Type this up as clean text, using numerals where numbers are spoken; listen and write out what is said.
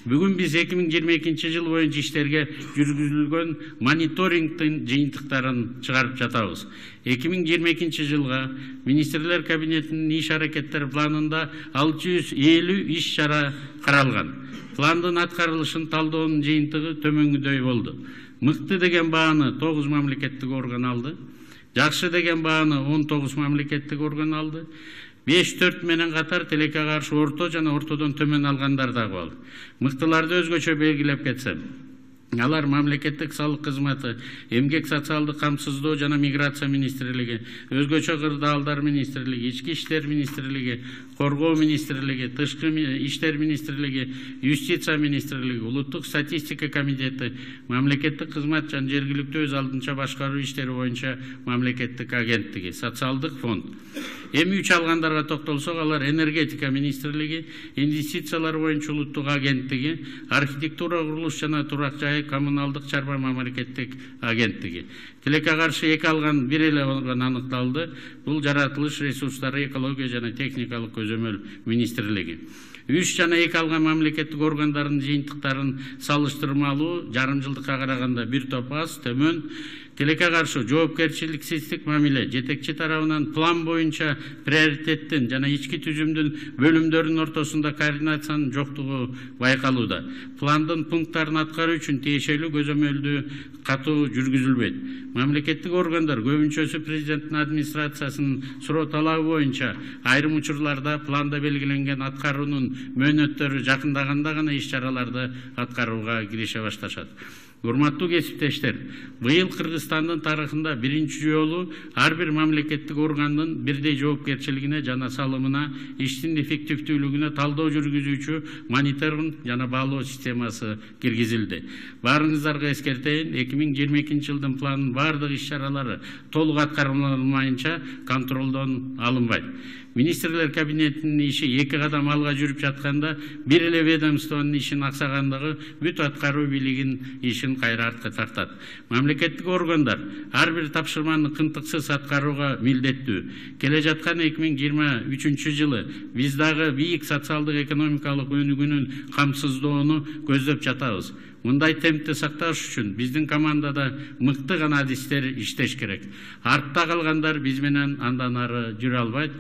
Бүгүн биз 2022 жыл боюнча иштерге жүргүзүлгөн мониторингдин жыйынтыктарын чыгарып жатабыз. 2022 жылга министрлер кабинетинин иш аракеттер планында 650 иш чара каралган. Пландын аткарылышын талдоонун жыйынтыгы төмөнгүдөй болду. Мыкты деген бааны 9 мамлекеттик орган алды. Жакшы деген бааны 19 мамлекеттик орган алды. 5-4 менен катар тилекке каршы орто жана ортодон төмөн алгандар дагы бар. Мыктыларды өзгөчө белгилеп кетсем, алар мамлекеттик салык кызматы, эмгек социалдык камсыздоо жана миграция министрлиги, өзгөчө кырдаалдар министрлиги, ички иштер министрлиги, коргоо министрлиги, тышкы иштер министрлиги, юстиция министрлиги, улуттук статистика комитети, мамлекеттик кызмат жана жергиликтүү өз алдынча башкаруу иштери боюнча мамлекеттик агенттиги, социалдык фонд. Эми 3 алгандарга токтолсок, алар энергетика министрлиги, инвестициялар боюнча улуттук агенттиги, архитектура, курулуш жана турак жай коммуналдык чарба мамлекеттик агенттиги. Тилекке каршы 2 алган 1 эле орган аныкталды. Бул жаратылыш ресурстары, экология жана техникалык көзөмөл министрлиги. 3 жана 2 алган мамлекеттик органдардын жыйынтыктарын салыштырмалуу жарым жылдыкка караганда бир топ аз, төмөн. Тилекке каршы жоопкерчиликсиздик мамиле жетекчи тарабынан план боюнча приоритеттин жана ички түзүмдүн бөлүмдөрүнүн ортосунда координациянын жоктугу байкалууда. Пландын пункттарын аткаруу үчүн тиешелүү көзөмөлдүү катуу жүргүзүлбөйт. Мамлекеттик органдар көбүнчөсү президенттин администрациясынын суроо талабы боюнча айрым учурларда планда белгиленген аткаруунун мөөнөттөрү жакындаганда гана иш чараларды аткарууга кирише башташат. Урматтуу кесиптештер, быйыл Кыргызстандын тарыхында биринчи жолу ар бир мамлекеттик органдын бирдей жоопкерчилигине жана салымына, иштин эффективдүүлүгүнө талдоо жүргүзүүчү мониторинг жана баалоо системасы киргизилди. Баарыңыздарга эскертейин, 2022 жылдын планынын бардык иш чаралары толук аткарылмайынча контролдон алынбайт. Министрлер кабинетинин иши 2 кадам алга жүрүп жатканда, бир эле ведомствонун ишин аксагандыгы бүт аткаруу бийлигин ишин кайра артка тартат. Мамлекеттик органдар ар бир тапшырманы кынтыксыз аткарууга милдеттүү. Келе жаткан 2023 жылы биз дагы бийик социалдык экономикалык өнүгүүнүн камсыздоону көздөп жатабыз. Мындай темпти сакташ үчүн биздин командада мыкты гана адистер иштеш керек. Артта калгандар биз менен андан ары жүрө албайт.